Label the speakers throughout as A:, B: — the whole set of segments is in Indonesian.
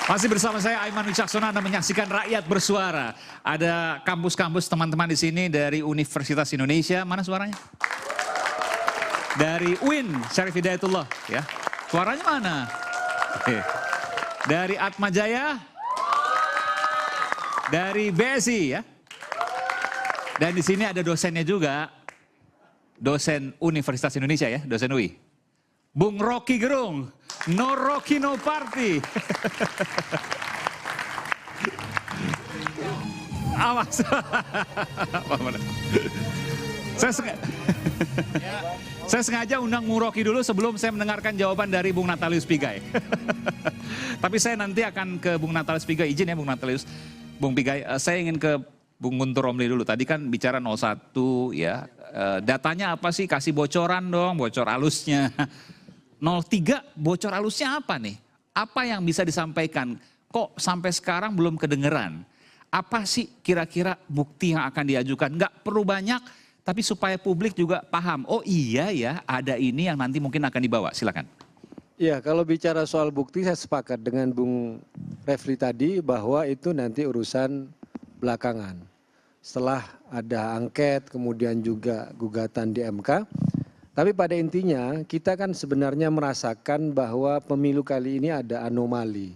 A: Masih bersama saya Aiman Wicaksono, Anda menyaksikan Rakyat Bersuara. Ada kampus-kampus teman-teman di sini dari Universitas Indonesia. Mana suaranya? Dari UIN, Syarif Hidayatullah. Ya. Suaranya mana? Oke. Dari Atmajaya. Dari BSI ya. Dan di sini ada dosennya juga. Dosen Universitas Indonesia ya, dosen UI. Bung Rocky Gerung. No Rocky no party. Awas. Saya sengaja undang Bung Rocky dulu sebelum saya mendengarkan jawaban dari Bung Natalius Pigai. Tapi saya nanti akan ke Bung Natalius Pigai. Izin ya Bung Natalius. Bung Pigai, saya ingin ke Bung Guntur Romli dulu. Tadi kan bicara 01 ya. Datanya apa sih? Kasih bocoran dong, bocor halusnya. 03 bocor halusnya apa nih? Apa yang bisa disampaikan? Kok sampai sekarang belum kedengeran? Apa sih kira-kira bukti yang akan diajukan? Nggak perlu banyak, tapi supaya publik juga paham. Oh iya ya, ada ini yang nanti mungkin akan dibawa. Silakan.
B: Ya, kalau bicara soal bukti saya sepakat dengan Bung Refli tadi bahwa itu nanti urusan belakangan. Setelah ada angket, kemudian juga gugatan di MK. Tapi pada intinya kita kan sebenarnya merasakan bahwa pemilu kali ini ada anomali.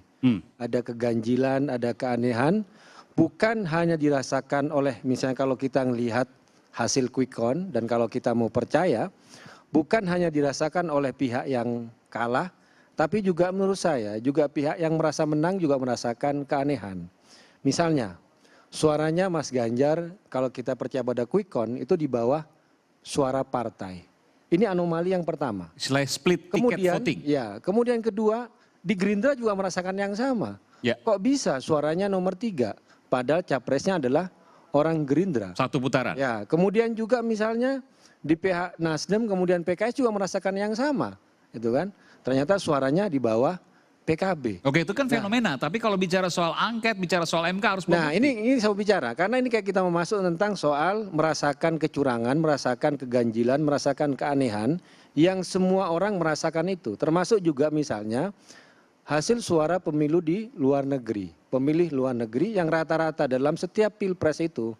B: Ada keganjilan, ada keanehan. Bukan hanya dirasakan oleh misalnya kalau kita melihat hasil quick count dan kalau kita mau percaya. Bukan hanya dirasakan oleh pihak yang kalah. Tapi juga menurut saya juga pihak yang merasa menang juga merasakan keanehan. Misalnya suaranya Mas Ganjar kalau kita percaya pada quick count itu di bawah suara partai. Ini anomali yang pertama.
A: Selain split ticket voting.
B: Ya, kemudian kedua, di Gerindra juga merasakan yang sama.
A: Ya.
B: Kok bisa suaranya nomor 3, padahal capresnya adalah orang Gerindra.
A: Satu putaran.
B: Ya, kemudian juga misalnya di pihak Nasdem, kemudian PKS juga merasakan yang sama. Itu kan, ternyata suaranya di bawah PKB.
A: Oke, itu kan fenomena. Tapi kalau bicara soal angket, bicara soal MK harus
B: Nah
A: membukti.
B: ini saya bicara, karena ini kayak kita mau masuk tentang soal merasakan kecurangan, merasakan keganjilan, merasakan keanehan, yang semua orang merasakan itu. Termasuk juga misalnya hasil suara pemilu di luar negeri. Pemilih luar negeri yang rata-rata dalam setiap pilpres itu,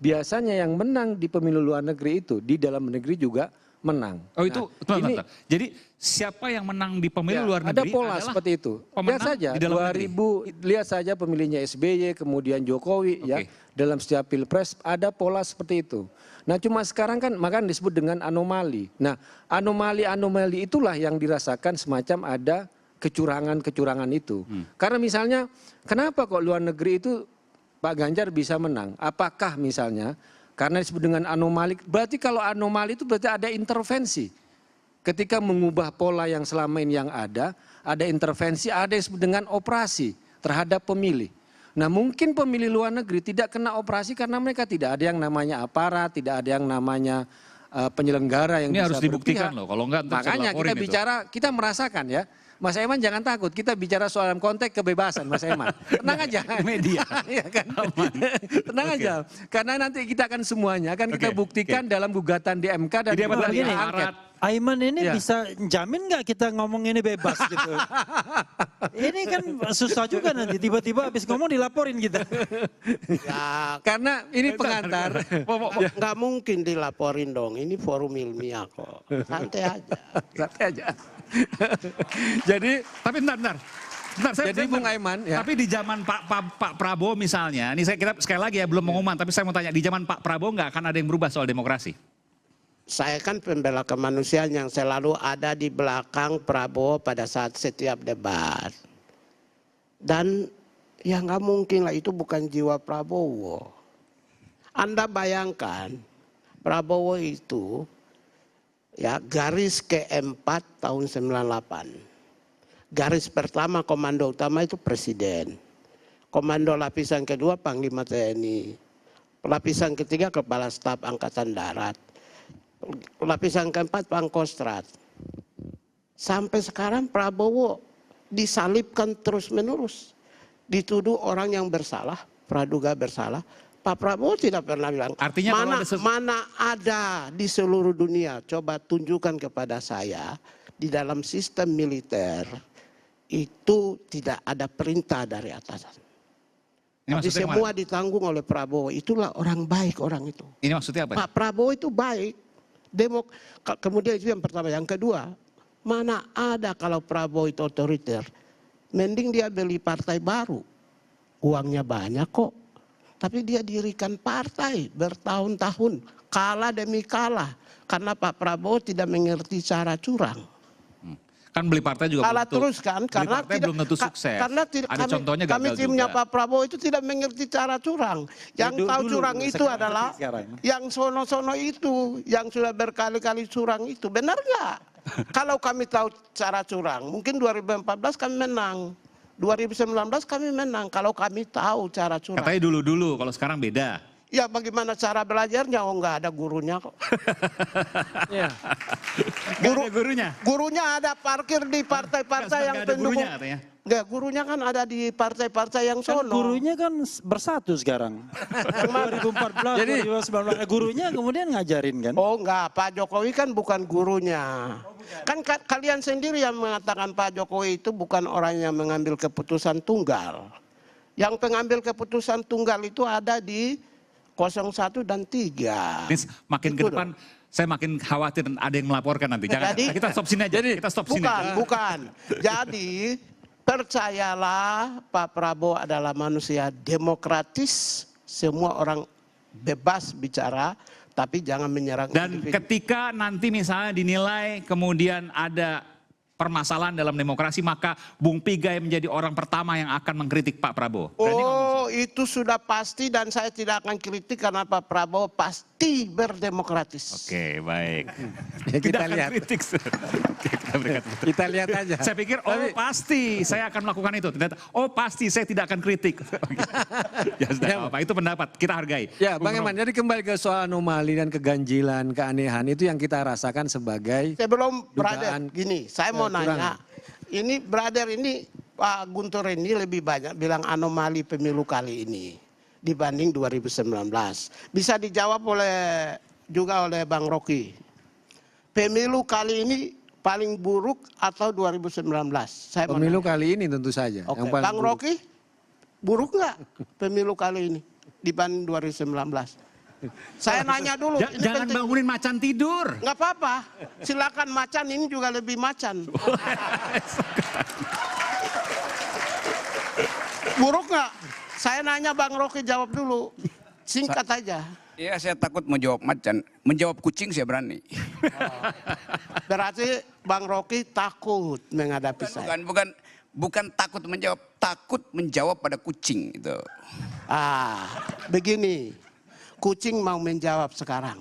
B: biasanya yang menang di pemilu luar negeri itu, di dalam negeri juga menang.
A: Oh itu,
B: nah, ini,
A: jadi siapa yang menang di pemilu
B: ya,
A: luar negeri
B: ada pola seperti itu. Lihat saja,
A: di dalam
B: 2000, lihat saja pemilihnya SBY, kemudian Jokowi, ya dalam setiap pilpres ada pola seperti itu. Nah cuma sekarang kan makanya disebut dengan anomali. Nah anomali itulah yang dirasakan semacam ada kecurangan-kecurangan itu. Karena misalnya kenapa kok luar negeri itu Pak Ganjar bisa menang? Apakah misalnya karena disebut dengan anomali, berarti kalau anomali itu berarti ada intervensi. Ketika mengubah pola yang selama ini yang ada intervensi, ada yang disebut dengan operasi terhadap pemilih. Nah mungkin pemilih luar negeri tidak kena operasi karena mereka tidak ada yang namanya aparat, tidak ada yang namanya penyelenggara yang
A: ini
B: bisa
A: harus dibuktikan
B: berpihak.
A: loh, kalau enggak
B: makanya kita bicara, kita merasakan ya. Mas Eman jangan takut, kita bicara soal dalam konteks kebebasan Mas Eman. Tenang aja.
A: Media.
B: Ya kan? Tenang aja. Karena nanti kita akan semuanya akan kita buktikan dalam gugatan di MK dan
A: gugatan
B: di angket.
C: Aiman ini bisa jamin nggak kita ngomong ini bebas gitu? Ini kan susah juga nanti tiba-tiba habis ngomong dilaporin kita.
B: Ya, karena ini pengantar.
D: Nggak mungkin dilaporin dong, ini forum ilmiah kok. Santai aja.
B: Santai aja. Jadi,
A: tapi bentar.
B: Jadi Bung Aiman, ya.
A: Tapi di zaman Pak Prabowo misalnya, ini kita sekali lagi ya belum mengumuman, tapi saya mau tanya, di zaman Pak Prabowo nggak akan ada yang berubah soal demokrasi?
D: Saya kan pembela kemanusiaan yang selalu ada di belakang Prabowo pada saat setiap debat. Dan ya nggak mungkin lah, itu bukan jiwa Prabowo. Anda bayangkan Prabowo itu ya garis keempat tahun 98. Garis pertama komando utama itu presiden. Komando lapisan kedua Panglima TNI. Lapisan ketiga Kepala Staf Angkatan Darat. Lapisan keempat Pangkostrat. Sampai sekarang Prabowo disalibkan terus menerus. Dituduh orang yang bersalah, praduga bersalah. Pak Prabowo tidak pernah bilang,
A: artinya
D: mana ada di seluruh dunia, coba tunjukkan kepada saya di dalam sistem militer itu tidak ada perintah dari atasan.
A: Ini
D: Tapi
A: maksudnya
D: semua ditanggung oleh Prabowo. Itulah orang baik orang itu.
A: Ini maksudnya apa?
D: Pak Prabowo itu baik. Kemudian itu yang pertama. Yang kedua, mana ada kalau Prabowo itu otoriter. Mending dia beli partai baru. Uangnya banyak kok. Tapi dia dirikan partai bertahun-tahun. Kalah demi kalah. Karena Pak Prabowo tidak mengerti cara curang.
A: Kan beli partai juga
D: Kalah
A: belum tentu,
D: terus kan,
A: beli
D: karena
A: partai belum tentu sukses.
D: Karena
A: Ada contohnya
D: kami
A: gagal
D: timnya
A: juga.
D: Pak Prabowo itu tidak mengerti cara curang. Yang tahu curang itu adalah yang sono-sono itu, yang sudah berkali-kali curang itu. Benar nggak? Kalau kami tahu cara curang, mungkin 2014 kami menang. 2019 kami menang kalau kami tahu cara curang.
A: Katanya dulu-dulu, kalau sekarang beda.
D: Ya bagaimana cara belajarnya? Oh nggak ada gurunya kok.
B: Ya.
A: Gak ada gurunya.
D: Gurunya ada parkir di partai-partai yang
A: Nggak ada
D: pendukung.
A: gurunya katanya.
D: Enggak, gurunya kan ada di partai-partai yang
C: Kan
D: sono.
C: gurunya kan bersatu sekarang. 2014,
B: Jadi-
C: 2019 gurunya kemudian ngajarin kan.
D: Oh enggak, Pak Jokowi kan bukan gurunya. Kan kalian sendiri yang mengatakan Pak Jokowi itu bukan orang yang mengambil keputusan tunggal. Yang pengambil keputusan tunggal itu ada di 01 dan 3.
A: Ini makin ke
D: Itu
A: depan, saya makin khawatir ada yang melaporkan nanti. Jangan,
D: Jadi-
A: kita stop sini aja. Kita stop sini aja.
D: Bukan. Jadi percayalah Pak Prabowo adalah manusia demokratis. Semua orang bebas bicara, tapi jangan menyerang
A: Dan
D: individu.
A: ketika nanti misalnya dinilai kemudian ada permasalahan dalam demokrasi, maka Bung Pigai menjadi orang pertama yang akan mengkritik Pak Prabowo. Berani ngomong.
D: Oh, itu sudah pasti dan saya tidak akan kritik karena Pak Prabowo pasti berdemokratis.
A: Oke, baik.
B: Ya, kita
A: Tidak akan
B: lihat.
A: kritik. Oke, kita berikan.
B: Kita lihat aja.
A: Saya pikir, oh pasti saya akan melakukan itu. Ternyata, oh pasti saya tidak akan kritik. Ya sudah, nggak apa-apa. Itu pendapat, kita hargai.
B: Ya,
A: Bung
B: Bang
A: Rom.
B: Eman, jadi kembali ke soal anomali dan keganjilan, keanehan itu yang kita rasakan sebagai
D: Sebelum
B: Dugaan,
D: brother, gini, saya mau
B: kecurangan.
D: nanya. Ini brother ini, Pak Guntur ini lebih banyak bilang anomali pemilu kali ini dibanding 2019. Bisa dijawab juga oleh Bang Rocky. Pemilu kali ini paling buruk atau 2019? Saya mau
B: pemilu
D: nanya.
B: kali ini tentu saja.
D: Oke,
B: Yang paling
D: Bang
B: buruk.
D: Rocky, buruk nggak pemilu kali ini dibanding 2019? Saya nanya dulu. Ini
A: Jangan
D: penting.
A: bangunin macan tidur.
D: Nggak apa-apa, silakan macan ini juga lebih macan. Buruk nggak? Saya nanya Bang Rocky jawab dulu, singkat aja.
E: Iya, saya takut menjawab macan. Menjawab kucing saya berani.
D: Berarti Bang Rocky takut menghadapi saya.
E: Bukan takut menjawab, takut menjawab pada kucing itu.
D: Begini, kucing mau menjawab sekarang.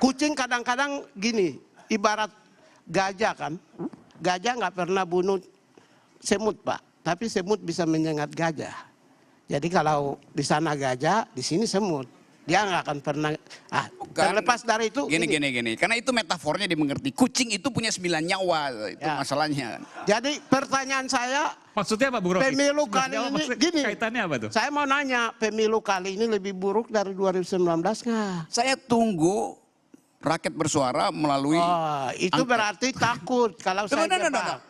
D: Kucing kadang-kadang gini, ibarat gajah kan. Gajah nggak pernah bunuh semut Pak, tapi semut bisa menyengat gajah. Jadi kalau di sana gajah, di sini semut. Dia nggak akan pernah. Terlepas dari itu.
E: Gini. Karena itu metafornya dimengerti. Kucing itu punya 9 nyawa, itu
D: Ya.
E: masalahnya.
D: Jadi pertanyaan saya,
A: Maksudnya apa Bung Rocky?
D: pemilu
A: Sudah
D: kali
A: jawab,
D: ini
A: maksudnya
D: gini.
A: Kaitannya apa tuh?
D: Saya mau nanya, pemilu kali ini lebih buruk dari 2019 nggak?
E: Saya tunggu rakyat bersuara melalui...
D: Oh, itu
E: angket.
D: berarti takut kalau saya jebak.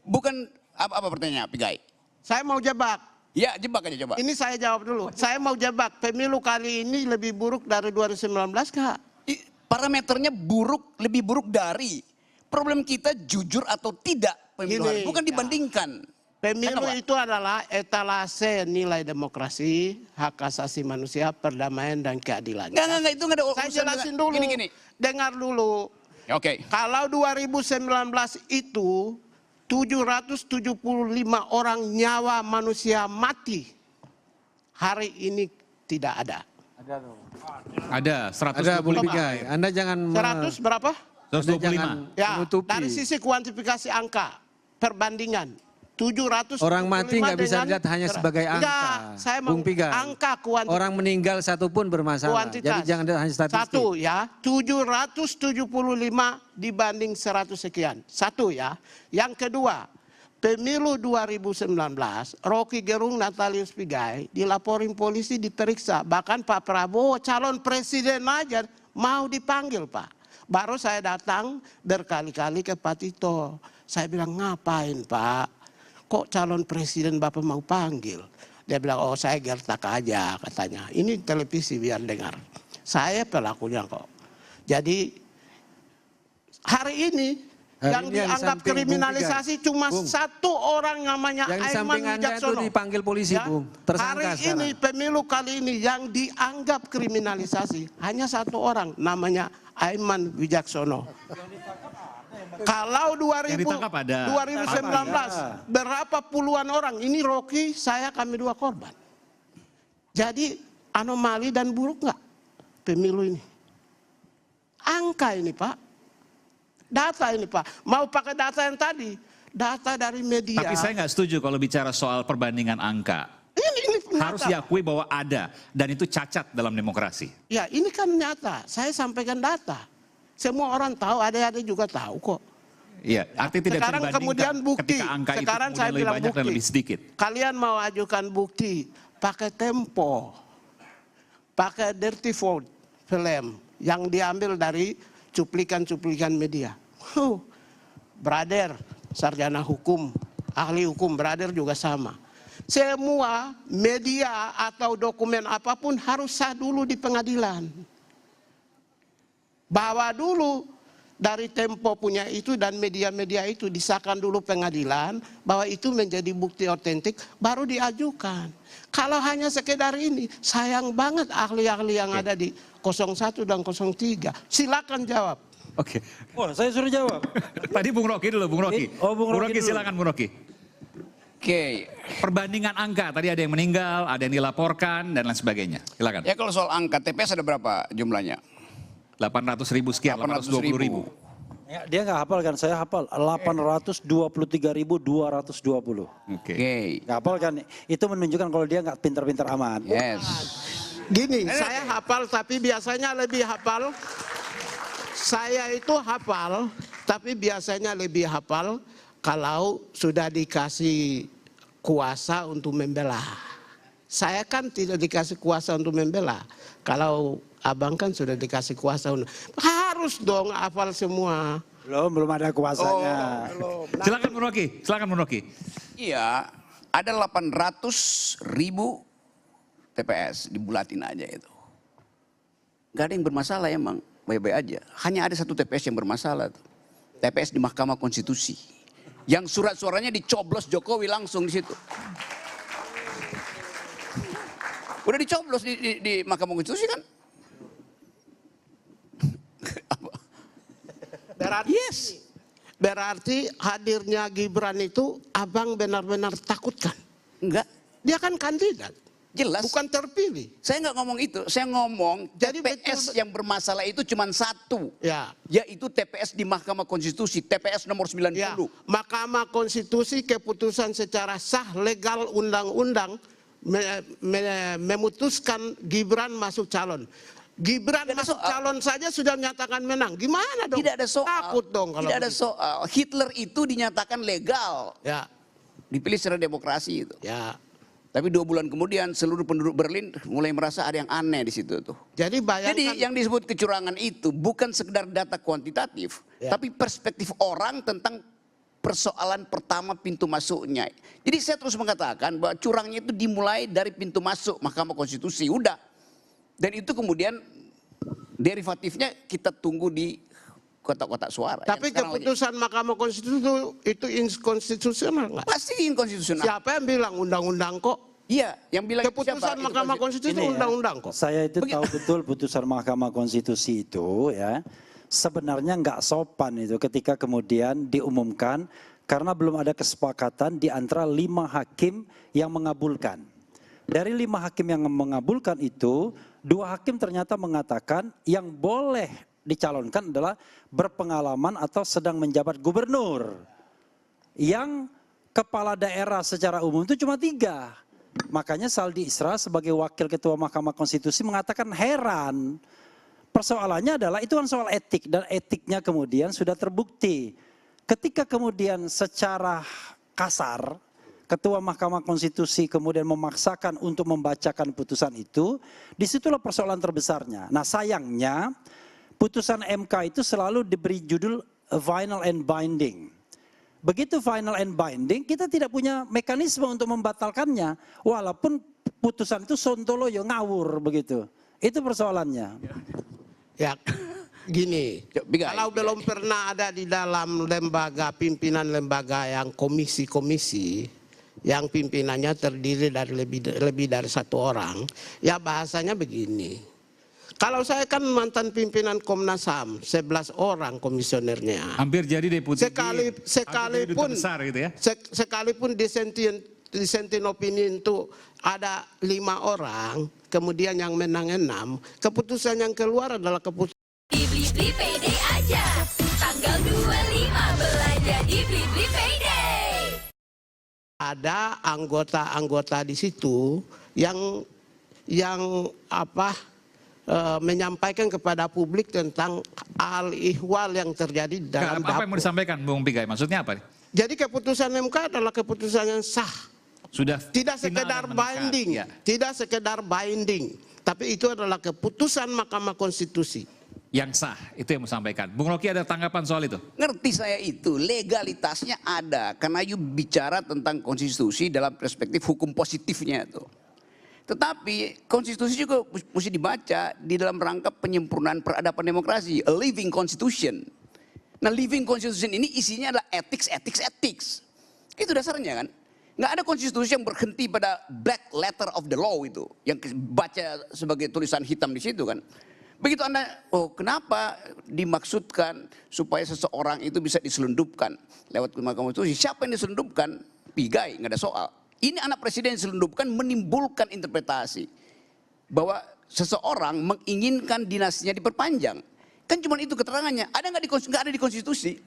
E: Bukan apa pertanyaannya, Pigai?
D: Saya mau jebak.
E: Ya, jebak aja coba.
D: Ini saya jawab dulu. Saya mau jebak, pemilu kali ini lebih buruk dari 2019 nggak?
E: Parameternya lebih buruk dari. Problem kita jujur atau tidak pemilu hari.
D: Gini,
E: Bukan dibandingkan.
D: Pemilu
E: Kenapa?
D: itu adalah etalase nilai demokrasi, hak asasi manusia, perdamaian dan keadilan.
E: Enggak, itu enggak ada
D: Saya
E: urusan
D: jelasin
E: dengan-
D: dulu.
E: Gini.
D: Dengar dulu.
E: Ya, oke.
D: Kalau 2019 itu 775 orang nyawa manusia mati. Hari ini tidak ada.
A: Ada 125.
B: Ada Bung Pigai. Anda jangan
D: 100 berapa?
B: Anda
A: 125.
B: jangan
D: Ya,
B: menutupi.
D: dari sisi kuantifikasi angka, perbandingan. 700
B: Orang mati nggak bisa dilihat hanya sebagai angka.
D: Enggak, saya mau
B: Bung Pigai.
D: angka kuantifikasi.
B: Orang meninggal satu pun bermasalah.
D: Kuantitas.
B: Jadi jangan dilihat hanya statistik.
D: Satu ya, 775 dibanding 100 sekian. Satu ya. Yang kedua, pemilu 2019, Rocky Gerung, Natalius Pigai dilaporin polisi, diperiksa. Bahkan Pak Prabowo calon presiden aja mau dipanggil Pak. Baru saya datang berkali-kali ke Pak Tito. Saya bilang, ngapain Pak? Kok calon presiden Bapak mau panggil? Dia bilang, oh saya gertak aja katanya. Ini televisi biar dengar. Saya pelakunya kok. Jadi hari ini yang dianggap kriminalisasi cuma satu orang namanya Aiman Wijaksono.
B: Itu dipanggil polisi,
D: Ya,
B: Bung. Tersangka
D: hari
B: sekarang.
D: ini pemilu kali ini yang dianggap kriminalisasi hanya satu orang namanya Aiman Wijaksono. Kalau
A: Yang ditangkap ada.
D: 2019 berapa puluhan orang, ini Rocky, saya, kami dua korban. Jadi anomali dan buruk nggak pemilu ini? Angka ini Pak, data ini Pak, mau pakai data yang tadi, data dari media.
A: Tapi saya nggak setuju kalau bicara soal perbandingan angka.
D: Ini
A: Harus
D: nyata.
A: diakui bahwa ada dan itu cacat dalam demokrasi.
D: Ya ini kan nyata, saya sampaikan data. Semua orang tahu, adik-adik juga tahu kok.
A: Iya, artinya tidak bisa
D: Sekarang
A: dibandingkan
D: kemudian bukti.
A: ketika angka
D: Sekarang
A: itu
D: saya
A: kemudian lebih
D: bilang
A: banyak dan
D: bukti.
A: lebih sedikit.
D: Kalian mau ajukan bukti pakai Tempo, pakai Dirty Vote film yang diambil dari cuplikan-cuplikan media. Brother, sarjana hukum, ahli hukum, brother juga sama. Semua media atau dokumen apapun harus sah dulu di pengadilan. Bawa dulu dari Tempo punya itu dan media-media itu disahkan dulu pengadilan bahwa itu menjadi bukti otentik baru diajukan. Kalau hanya sekedar ini, sayang banget ahli-ahli yang ada di 01 dan 03. Silakan jawab.
A: Oke.
C: Wah, saya suruh jawab.
A: Tadi Bung Rocky dulu, Bung Rocky.
C: Oh, Bung Rocky dulu.
A: silakan Bung Rocky.
E: Oke.
A: Perbandingan angka, tadi ada yang meninggal, ada yang dilaporkan dan lain sebagainya. Silakan.
E: Ya kalau soal angka TPS ada berapa jumlahnya?
A: 800.000 sekian, 820.000.
C: Ya, dia nggak hafal kan, saya hafal 823.220.
A: Oke.
E: Oke.
C: Nggak hafal kan, itu menunjukkan kalau dia nggak pintar-pintar amat.
E: Yes.
D: Gini, saya hafal tapi biasanya lebih hafal. Saya itu hafal, tapi biasanya lebih hafal kalau sudah dikasih kuasa untuk membela. Saya kan tidak dikasih kuasa untuk membela. Kalau abang kan sudah dikasih kuasa untuk, harus dong hafal semua.
C: Belum ada kuasanya.
A: Silakan Bung Rocky, silakan Bung Rocky.
E: Iya, ada 800.000 TPS, dibulatin aja itu. Gak ada yang bermasalah emang, baik-baik aja. Hanya ada satu TPS yang bermasalah tuh. TPS di Mahkamah Konstitusi. Yang surat-suaranya dicoblos Jokowi langsung di situ. Udah dicoblos di Mahkamah Konstitusi kan?
D: Berarti hadirnya Gibran itu abang benar-benar takutkan.
E: Enggak,
D: Dia kan kandidat,
E: jelas.
D: bukan terpilih.
E: Saya nggak ngomong itu, saya ngomong
D: Jadi
E: TPS
D: betul-
E: yang bermasalah itu cuma satu.
D: Ya.
E: Yaitu TPS di Mahkamah Konstitusi, TPS nomor 90.
D: Ya, Mahkamah Konstitusi keputusan secara sah, legal, undang-undang memutuskan Gibran masuk calon. Gibran
E: Tidak ada
D: masuk
E: soal.
D: calon saja sudah menyatakan menang. Gimana dong?
E: Tidak ada soal.
D: Takut dong kalau
E: Tidak ada
D: begitu.
E: soal. Hitler itu dinyatakan legal.
D: Ya,
E: Dipilih secara demokrasi itu.
D: ya.
E: Tapi 2 bulan kemudian seluruh penduduk Berlin mulai merasa ada yang aneh di situ tuh.
D: Jadi bayangkan.
E: Jadi yang disebut kecurangan itu bukan sekedar data kuantitatif.
D: Ya.
E: Tapi perspektif orang tentang persoalan pertama pintu masuknya. Jadi saya terus mengatakan bahwa curangnya itu dimulai dari pintu masuk Mahkamah Konstitusi. Udah. Dan itu kemudian derivatifnya kita tunggu di kotak-kotak suara.
D: Tapi
E: Yang sekarang
D: keputusan Mahkamah Konstitusi itu inkonstitusional nggak?
E: pasti inkonstitusional.
D: Siapa yang bilang undang-undang kok?
E: Iya, yang bilang itu
D: Keputusan
E: siapa?
D: Mahkamah
E: Itu
D: Konstitusi itu
C: Ini ya,
D: undang-undang kok.
C: Saya itu tahu betul putusan Mahkamah Konstitusi itu ya. Sebenarnya nggak sopan itu ketika kemudian diumumkan karena belum ada kesepakatan di antara 5 hakim yang mengabulkan. Dari 5 hakim yang mengabulkan itu, 2 hakim ternyata mengatakan yang boleh dicalonkan adalah berpengalaman atau sedang menjabat gubernur. Yang kepala daerah secara umum itu cuma 3. Makanya Saldi Isra sebagai wakil ketua Mahkamah Konstitusi mengatakan heran. Persoalannya adalah itu kan soal etik dan etiknya kemudian sudah terbukti. Ketika kemudian secara kasar Ketua Mahkamah Konstitusi kemudian memaksakan untuk membacakan putusan itu, disitulah persoalan terbesarnya. Nah sayangnya putusan MK itu selalu diberi judul final and binding. Begitu final and binding, kita tidak punya mekanisme untuk membatalkannya. Walaupun putusan itu sontoloyo, ngawur begitu. Itu persoalannya.
D: Ya, gini,
E: Bigai.
D: kalau belum pernah ada di dalam lembaga, pimpinan lembaga yang komisi-komisi, yang pimpinannya terdiri dari lebih dari satu orang, ya bahasanya begini. Kalau saya kan mantan pimpinan Komnas HAM, 11 orang komisionernya.
A: Hampir jadi deputi.
D: Sekalipun
A: besar gitu ya.
D: Sekalipun dissenting opinion itu ada 5 orang, kemudian yang menang 6, keputusan yang keluar adalah keputusan.
F: Di Blibli Payday aja, tanggal 25 belanja di Blibli Payday.
D: Ada anggota-anggota di situ yang menyampaikan kepada publik tentang al-ihwal yang terjadi dalam
A: Apa yang mau
D: dapur.
A: disampaikan Bung Pigai? Maksudnya apa?
D: Jadi keputusan MK adalah keputusan yang sah.
A: Sudah
D: Tidak
A: final
D: sekedar
A: dan mengikat.
D: binding,
A: Ya.
D: tidak sekedar binding, tapi itu adalah keputusan Mahkamah Konstitusi.
A: Yang sah, itu yang mau sampaikan. Bung Rocky ada tanggapan soal itu?
E: Ngerti saya itu, legalitasnya ada. Karena you bicara tentang konstitusi dalam perspektif hukum positifnya itu. Tetapi konstitusi juga mesti dibaca di dalam rangka penyempurnaan peradaban demokrasi. A living constitution. Nah, living constitution ini isinya adalah ethics. Itu dasarnya kan. Nggak ada konstitusi yang berhenti pada black letter of the law itu. Yang baca sebagai tulisan hitam di situ kan. Begitu Anda, kenapa dimaksudkan supaya seseorang itu bisa diselundupkan lewat Mahkamah Konstitusi? Siapa yang diselundupkan? Pigai, nggak ada soal. Ini anak presiden yang diselundupkan menimbulkan interpretasi bahwa seseorang menginginkan dinastinya diperpanjang. Kan cuma itu keterangannya. Ada nggak ada di konstitusi?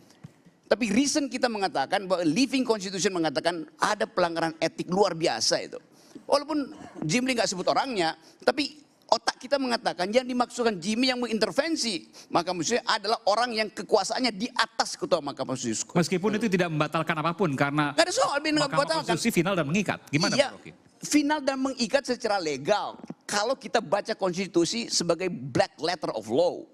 E: Tapi reason kita mengatakan bahwa living constitution mengatakan ada pelanggaran etik luar biasa itu. Walaupun Jimli nggak sebut orangnya, tapi otak kita mengatakan yang dimaksudkan Jimmy yang mengintervensi Mahkamah Konstitusi adalah orang yang kekuasaannya di atas ketua Mahkamah Konstitusi.
A: Meskipun itu tidak membatalkan apapun karena
E: Nggak ada soal, nggak
A: Mahkamah
E: membatalkan.
A: Konstitusi final dan mengikat. Gimana
E: Iya,
A: Bung Rocky?
E: final dan mengikat secara legal. Kalau kita baca konstitusi sebagai black letter of law.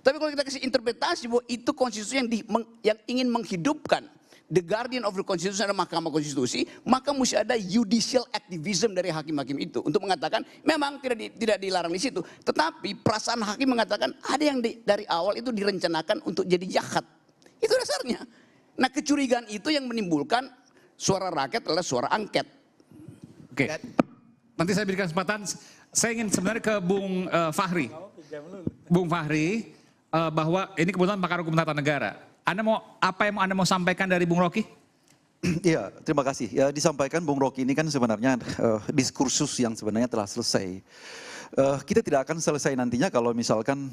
E: Tapi kalau kita kasih interpretasi bahwa itu konstitusi yang ingin menghidupkan the guardian of the constitution adalah Mahkamah Konstitusi, maka mesti ada judicial activism dari hakim-hakim itu untuk mengatakan memang tidak dilarang di situ, tetapi perasaan hakim mengatakan ada yang dari awal itu direncanakan untuk jadi jahat. Itu dasarnya. Nah, kecurigaan itu yang menimbulkan suara rakyat adalah suara angket.
A: Oke. Nanti saya berikan kesempatan. Saya ingin sebenarnya ke Bung Fahri. Bung Fahri, bahwa ini kebetulan pakar hukum tata negara. Apa yang Anda mau sampaikan dari Bung Rocky?
G: Iya, terima kasih. Ya, disampaikan Bung Rocky ini kan sebenarnya diskursus yang sebenarnya telah selesai. Kita tidak akan selesai nantinya kalau misalkan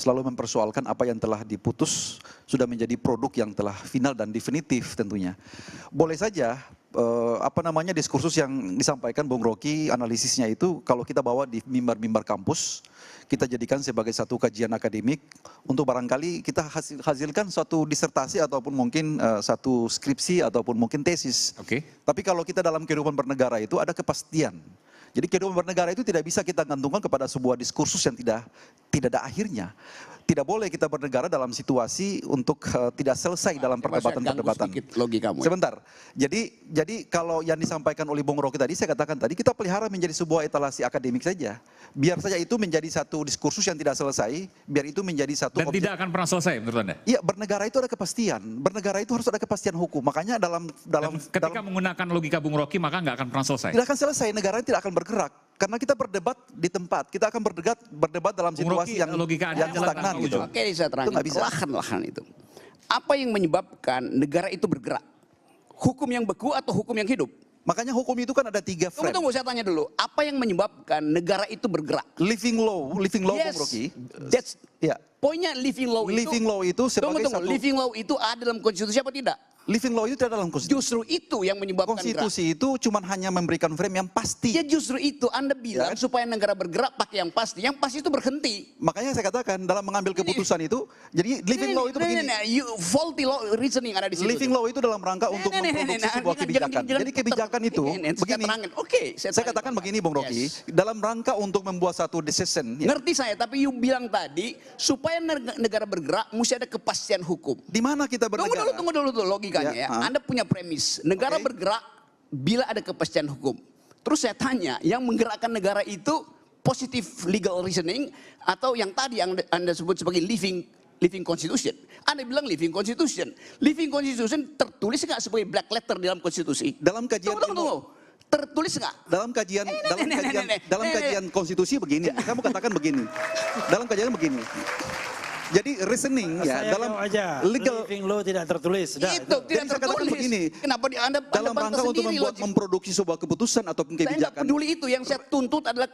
G: selalu mempersoalkan apa yang telah diputus sudah menjadi produk yang telah final dan definitif tentunya. Boleh saja diskursus yang disampaikan Bung Rocky, analisisnya itu kalau kita bawa di mimbar-mimbar kampus, kita jadikan sebagai satu kajian akademik untuk barangkali kita hasilkan suatu disertasi ataupun mungkin satu skripsi ataupun mungkin tesis.
A: Oke.
G: Tapi kalau kita dalam kehidupan bernegara itu ada kepastian. Jadi kehidupan bernegara itu tidak bisa kita gantungkan kepada sebuah diskursus yang tidak ada akhirnya. Tidak boleh kita bernegara dalam situasi untuk tidak selesai dalam perdebatan-perdebatan.
E: Logikamu.
G: Sebentar. Jadi kalau yang disampaikan oleh Bung Rocky tadi, saya katakan tadi kita pelihara menjadi sebuah etalasi akademik saja. Biar saja itu menjadi satu diskursus yang tidak selesai, biar itu menjadi satu
A: Dan tidak akan pernah selesai menurut Anda?
G: Iya, bernegara itu ada kepastian. Bernegara itu harus ada kepastian hukum. Makanya
A: Ketika menggunakan logika Bung Rocky maka nggak akan pernah selesai.
G: tidak akan selesai, negara tidak akan bergerak. Karena kita berdebat di tempat, kita akan berdebat dalam
A: Bung
G: situasi
A: Rocky,
G: yang
A: logika Anda jalan
G: stagnan
A: tanpa
G: gitu.
A: ujung.
E: Oke, saya terangkan.
G: Itu nggak bisa.
E: Lahan itu. Apa yang menyebabkan negara itu bergerak? Hukum yang beku atau hukum yang hidup?
G: Makanya hukum itu kan ada 3 frame.
E: Tunggu, saya tanya dulu. Apa yang menyebabkan negara itu bergerak?
G: Living law
E: Yes,
G: Bung Rocky.
E: that's
G: Ya,
E: poinnya living law itu.
G: living law itu sebagai
E: Tunggu,
G: satu
E: living law itu ada dalam konstitusi apa tidak?
G: living law itu tidak dalam konstitusi.
E: Justru itu yang menyebabkan
G: Konstitusi itu cuma hanya memberikan frame yang pasti.
E: gerak. Ya justru itu Anda bilang
G: Ya kan?
E: supaya negara bergerak pakai yang pasti. Yang pasti itu berhenti.
G: Makanya saya katakan dalam mengambil keputusan itu, jadi living law itu begini.
E: Faulty law reasoning ada di situ.
G: Living law itu dalam rangka untuk memproduksi sebuah kebijakan. Jadi kebijakan itu begini.
E: Oke,
G: Saya katakan begini Bung Rocky, dalam rangka untuk membuat satu decision. Ya.
E: Ngerti saya, tapi you bilang tadi supaya supaya negara bergerak, mesti ada kepastian hukum.
G: Di mana kita bernegara?
E: Tunggu dulu tuh logikanya ya. Anda punya premis, negara
G: Oke.
E: bergerak bila ada kepastian hukum. Terus saya tanya, yang menggerakkan negara itu positive legal reasoning atau yang tadi yang Anda sebut sebagai living constitution. Anda bilang living constitution. Living constitution tertulis nggak sebagai black letter dalam konstitusi?
G: Dalam kajian
E: Tunggu. Tertulis nggak?
G: dalam kajian konstitusi begini, kamu katakan begini. Dalam kajian begini. Jadi reasoning ya
C: Saya
G: dalam
C: jawab aja.
G: legal
C: Living law tidak tertulis. Sudah,
E: Itu
C: itu.
E: tidak
G: Jadi saya katakan
E: tertulis.
G: begini,
E: Kenapa Anda
G: dalam
E: bantah
G: rangka untuk
E: sendiri
G: membuat
E: logik?
G: memproduksi sebuah keputusan ataupun
E: Saya nggak
G: kebijakan.
E: peduli itu. Yang saya tuntut adalah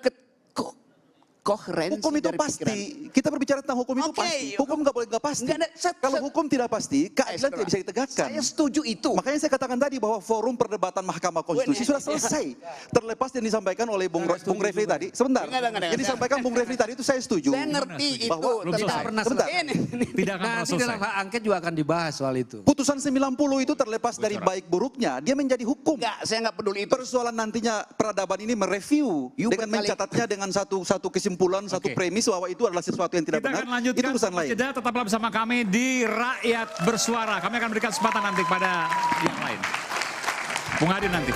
E: koherensi
G: Hukum itu
E: dari
G: pasti.
E: pikiran.
G: Kita berbicara tentang hukum itu
E: Oke.
G: pasti. Hukum nggak boleh nggak pasti.
E: Nggak ada-
G: Kalau hukum tidak pasti, keadilan tidak bisa ditegakkan.
E: Saya setuju itu.
G: Makanya saya katakan tadi bahwa forum perdebatan Mahkamah Konstitusi sudah selesai. Terlepas yang disampaikan oleh Bung Refli tadi. Sebentar.
E: Enggak.
G: Yang disampaikan Bung Refli tadi itu saya setuju.
E: Saya ngerti itu.
G: Bahwa
A: belum
E: Tidak
A: selesai.
E: pernah
G: Sebentar.
E: selesai.
A: Tidak akan pernah
B: Nanti
A: selesai.
B: dalam hak angket juga akan dibahas soal itu.
G: Putusan 90 itu terlepas dari baik buruknya, dia menjadi hukum.
E: Enggak, saya nggak peduli itu.
G: Persoalan nantinya peradaban ini mereview
E: You
G: dengan
E: berkali-
G: mencatatnya dengan satu kesimpulan, satu
A: Oke.
G: premis bahwa itu adalah sesuatu yang tidak
A: Kita
G: benar.
A: akan lanjutkan
G: Itu urusan
A: setelah
G: lain.
A: jeda, tetaplah bersama kami di Rakyat Bersuara. Kami akan berikan kesempatan nanti kepada yang lain. Bung Adi nanti.